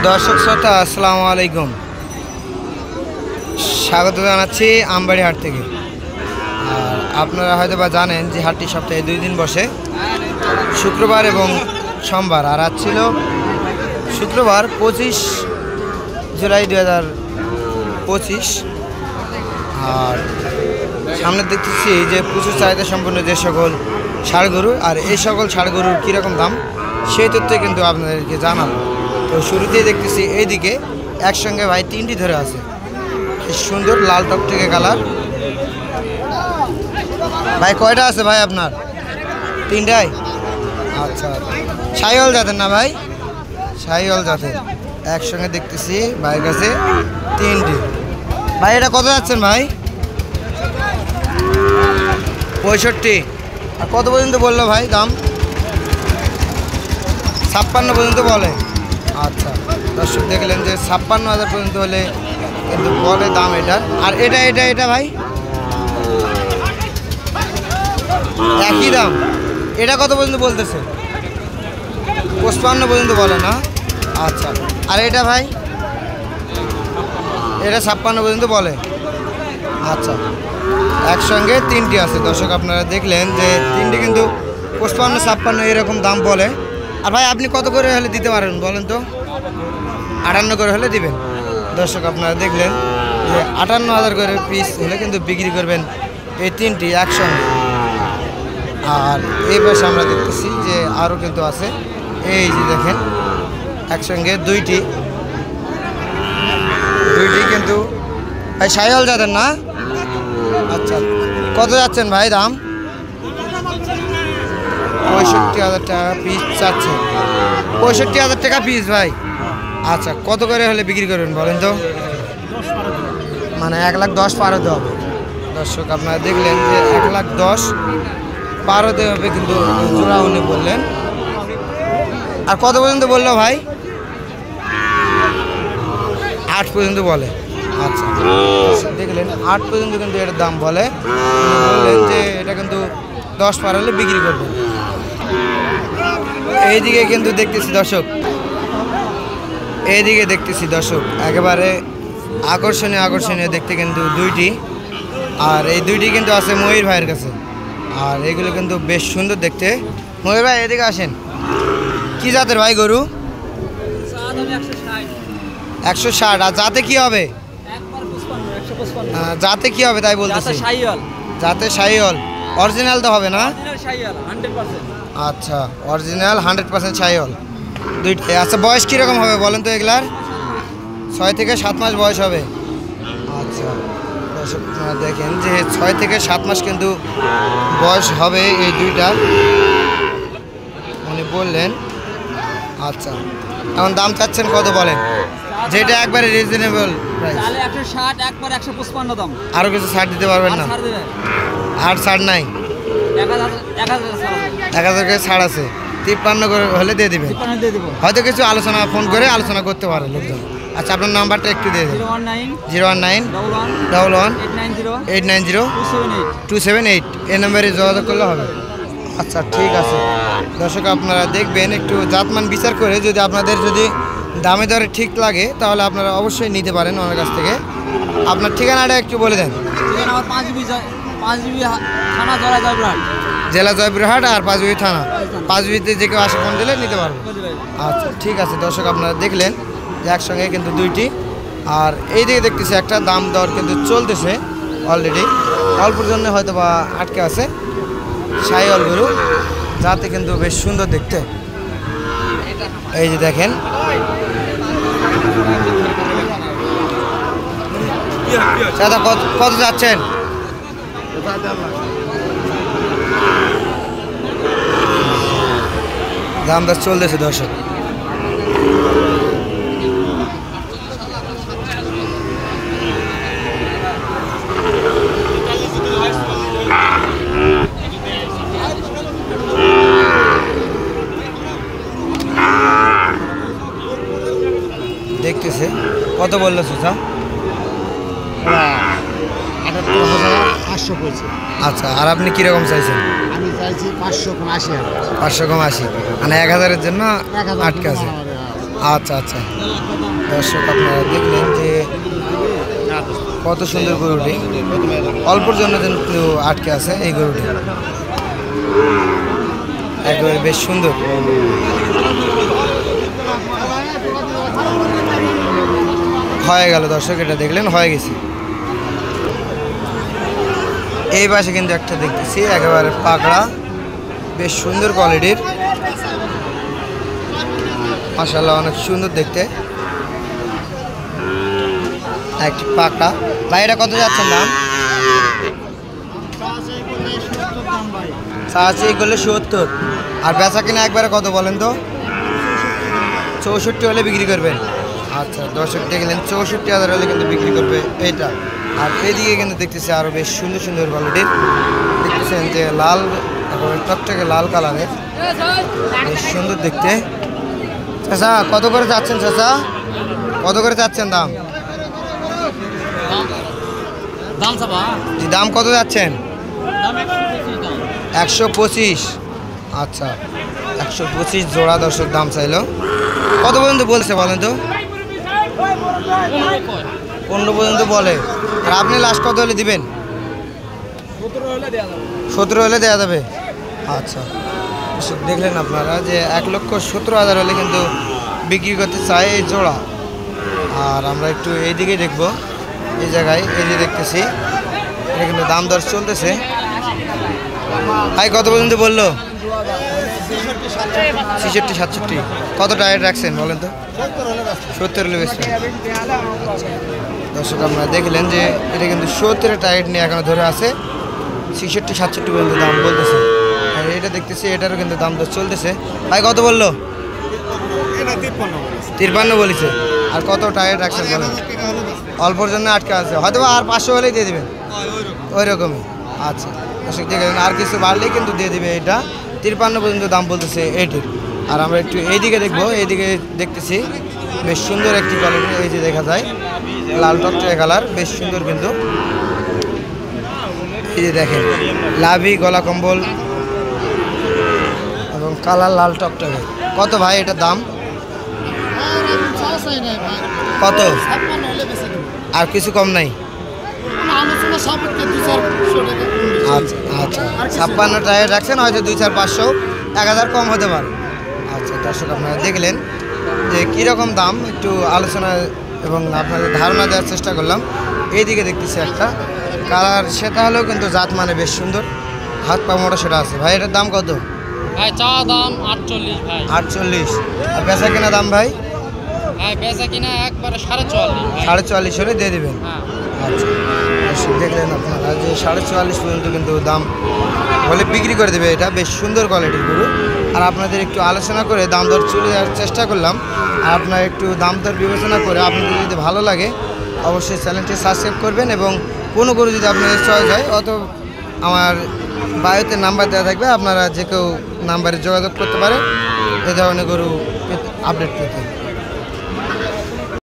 দর্শক শ্রোতা আসসালামু আলাইকুম, স্বাগত জানাচ্ছি আমবাড়ি হাট থেকে। আর আপনারা হয়তো বা জানেন যে হাটটি সপ্তাহে 2 দিন বসে, শুক্রবার এবং সোমবার। আর আজ ছিল শুক্রবার 25 জুলাই 2025। আর সামনে দেখতেছি যে প্রচুর চাহিদা সম্পন্ন যে সকল ষাঁড় গরু, আর এই সকল ষাঁড় গরুর কীরকম দাম সেই তথ্য কিন্তু আপনাদেরকে জানাবো। তো শুরুতেই দেখতেছি এইদিকে একসঙ্গে ভাই 3টি ধরে আছে, সুন্দর লাল টকটকে কালার। ভাই কয়টা আছে ভাই আপনার? 3টাই। আচ্ছা, শাহিওয়াল জাতের না ভাই? শাহিওয়াল জাতের একসঙ্গে দেখতেছি ভাইয়ের কাছে 3টি। ভাই এটা কত যাচ্ছেন ভাই? 65। আর কত পর্যন্ত বললো ভাই দাম? 56 পর্যন্ত বলে। আচ্ছা, দর্শক দেখলেন যে 56,000 পর্যন্ত হলে কিন্তু বলে দাম এটা। আর এটা ভাই একই দাম। এটা কত পর্যন্ত বলতেছে? 55 পর্যন্ত বলে না? আচ্ছা, আর এটা ভাই? এটা 56 পর্যন্ত বলে। আচ্ছা, একসঙ্গে 3টি আছে। দর্শক আপনারা দেখলেন যে 3টি কিন্তু 55, 56 এরকম দাম বলে। আর ভাই আপনি কত করে হলে দিতে পারেন বলেন তো? 58 করে হলে দিবেন। দর্শক আপনারা দেখলেন যে 58,000 করে পিস হলে কিন্তু বিক্রি করবেন এই 3টি একসঙ্গে। আর এই পাশে আমরা দেখতেছি যে আরও কিন্তু আছে, এই যে দেখেন একসঙ্গে 2টি কিন্তু ভাই শাহিওয়াল জাতের না? আচ্ছা, কত যাচ্ছেন ভাই দাম? 65,000 টাকা পিস চাচ্ছে। 65,000 টাকা পিস ভাই। আচ্ছা, কত করে হলে বিক্রি করবেন বলেন তো? মানে 1,10,000 পার হতে হবে। দর্শক আপনারা দেখলেন যে 1,10,000 পার হতে হবে কিন্তু জোড়া উনি বললেন। আর কত পর্যন্ত বললো ভাই? 8 পর্যন্ত বলে। আচ্ছা, দেখলেন 8 পর্যন্ত কিন্তু এটার দাম বলে। বললেন যে এটা কিন্তু 10 পার হলে বিক্রি করবেন। এইদিকে কিন্তু দেখতেছি দর্শক একেবারে আকর্ষণীয় দেখতে কিন্তু 2টি। আর এই 2টি কিন্তু আছে ময়ূর ভাইয়ের কাছে। আর এগুলো কিন্তু বেশ সুন্দর দেখতে। ময়ূর ভাই এদিকে আসেন। কি জাতের ভাই গরু? 160। আর জাতে কি হবে? জাতে কি হবে তাই বলতেছি? জাতে শাহিওয়াল। অরিজিনাল তো হবে না? আচ্ছা, অরিজিনাল 100% শাহিওয়াল 2টাই। আচ্ছা, বয়স কীরকম হবে বলেন তো এগুলার? 6 থেকে 7 মাস বয়স হবে। আচ্ছা, দর্শক দেখেন যে 6 থেকে 7 মাস কিন্তু বয়স হবে এই 2টার, উনি বললেন। আচ্ছা, এখন দাম চাচ্ছেন কত বলেন? যেটা একবারে রিজনেবল প্রাইস। 160, একবার 155 দাম। আরও কিছু ছাড় দিতে পারবেন না? আর ছাড় নাই? 1,000 করে ছাড় আছে। 53 করে হলে দিয়ে দিবেন। হয়তো কিছু ফোন করে আলোচনা করতে পারে লোকজন। আচ্ছা, আপনার নাম্বারটা একটু দিয়ে দেবেন। 019 11 890 278। এই নাম্বারে যোগাযোগ করলে হবে। আচ্ছা, ঠিক আছে। দর্শক আপনারা দেখবেন একটু জাতমান বিচার করে, যদি আপনাদের দামে দরে ঠিক লাগে তাহলে আপনারা অবশ্যই নিতে পারেন ওনার কাছ থেকে। আপনার ঠিকানাটা একটু বলে দেন। জেলা জয়পুরহাট আর পাঁচবিবি থানা। পাঁচবিবিতে যে কেউ আসে ফোন দিলে নিতে পারবে। আচ্ছা, ঠিক আছে। দর্শক আপনারা দেখলেন যে একসঙ্গে কিন্তু 2টি। আর এই দিকে দেখতেছি একটা দাম দর কিন্তু চলতেছে অলরেডি, অল্পর জন্য হয়তো বা আটকে আছে। শাহিওয়াল গরু যাতে কিন্তু বেশ সুন্দর দেখতে। এই যে দেখেন দাদা কত যাচ্ছেন? দাম দর চলতেছে দর্শক। দেখতেছে কত বললো সুসা? 78,500 পড়ছে। আচ্ছা, আর আপনি কীরকম চাইছেন? আমি চাইছি 500 কম 80,000। 500 কম 80, মানে 1,000-এর জন্য আটকে আছে। আচ্ছা আচ্ছা, দর্শক আপনারা দেখলেন যে কত সুন্দর গরুটি, অল্পর জন্য কিন্তু আটকে আছে এই গরুটি, একেবারে বেশ সুন্দর। হয়ে গেল দর্শক, এটা দেখলেন হয়ে গেছে। এই পাশে কিন্তু একটা দেখতেছি একেবারে পাকড়া, বেশ সুন্দর কোয়ালিটির, মাশাআল্লাহ অনেক সুন্দর দেখতে, একটি পাকড়া। ভাই এটা কত যাচ্ছেন দাম? চাষি করলে 70, আর বেচা কিনা একবারে কত বলেন তো? 64 হলে বিক্রি করবেন। আচ্ছা দর্শক দেখলেন 64,000 হলে কিন্তু বিক্রি করবে এইটা। আর এইদিকে কিন্তু দেখতেছি আরও বেশ সুন্দর সুন্দর কোয়ালিটির, দেখতেছেন যে লাল, একেবারে টকটকে লাল কালারের, বেশ সুন্দর দেখতে। চাচা কত করে যাচ্ছেন? চাচা কত করে যাচ্ছেন দাম? দাম কত যাচ্ছেন? 125। আচ্ছা 125 জোড়া দর্শক দাম চাইলো। কত পর্যন্ত বলছে বলেন তো? 15 পর্যন্ত বলে। আর আপনি লাস্ট কত হলে দিবেন? 17 হলে দেওয়া যাবে। আচ্ছা দেখলেন আপনারা যে 1,17,000 হলে কিন্তু বিক্রি করতে চাই এই জোড়া। আর আমরা একটু এইদিকে দেখবো, এই জায়গায় এই যে দেখতেছি এটা কিন্তু দাম দর চলতেছে। ভাই কত পর্যন্ত বললো? 66, 67। কত টায়ার রাখছেন বলেন তো? 70 হলে বেশি। দর্শক আপনারা দেখলেন যে এটা কিন্তু 70 টায়ার নিয়ে এখনো ধরে আছে, 66, 67 পর্যন্ত দাম বলতেছে। আর এটা দেখতেছি এটারও কিন্তু দাম দর চলতেছে। ভাই কত বললো? 53 বলেছে। আর কত টায়ার রাখছেন বলেন? অল্পর জন্য আটকে আছে, হয়তো আর 500 হলেই দিয়ে দেবেন ওই রকমই। আচ্ছা দর্শক দেখলেন, আর কিছু বাড়লেই কিন্তু দিয়ে দেবে। এটা 53 পর্যন্ত দাম বলতেছে এইটির। আর আমরা একটু এইদিকে দেখবো, এইদিকে দেখতেছি বেশ সুন্দর একটি কোয়ালিটি, এই যে দেখা যায় লাল টকটকে কালার, বেশ সুন্দর কিন্তু। এই যে দেখেন লাভি, গলা কম্বল এবং কালার লাল টকটকে। কত ভাই এটার দাম? কত? আর কিছু কম নাই? আচ্ছা আচ্ছা 56 টায়ার রাখছেন, হয়তো 2-4-500, 1000 কম হতে পারে। আচ্ছা দর্শক আপনারা দেখলেন যে কীরকম দাম, একটু আলোচনা এবং আপনাদের ধারণা দেওয়ার চেষ্টা করলাম। এইদিকে দেখতেছি একটা কালার, সেটা হলেও কিন্তু জাত মানে বেশ সুন্দর, হাত পা মোটা সেটা আছে। ভাই এটার দাম কত? ভাই চা দাম 48 ভাই। 48। আর বেচা কেনা দাম ভাই? ভাই বেচা কিনা একবারে 44। 44 হলে দিয়ে দেবেন। হ্যাঁ আচ্ছা দর্শক দেখলেন আপনারা যে 44.5 পর্যন্ত কিন্তু দাম বলে বিক্রি করে দেবে। এটা বেশ সুন্দর কোয়ালিটির গরু। আর আপনাদের একটু আলোচনা করে দাম দর চলে যাওয়ার চেষ্টা করলাম। আর আপনারা একটু দাম দর বিবেচনা করে আপনাদের যদি ভালো লাগে অবশ্যই চ্যানেলটি সাবস্ক্রাইব করবেন, এবং কোনো গরু যদি আপনাদের চয়েস হয় অত আমার বায়োতে নাম্বার দেওয়া থাকবে, আপনারা যে কেউ নাম্বারে যোগাযোগ করতে পারেন এই ধরনের গরু আপডেট পেতে।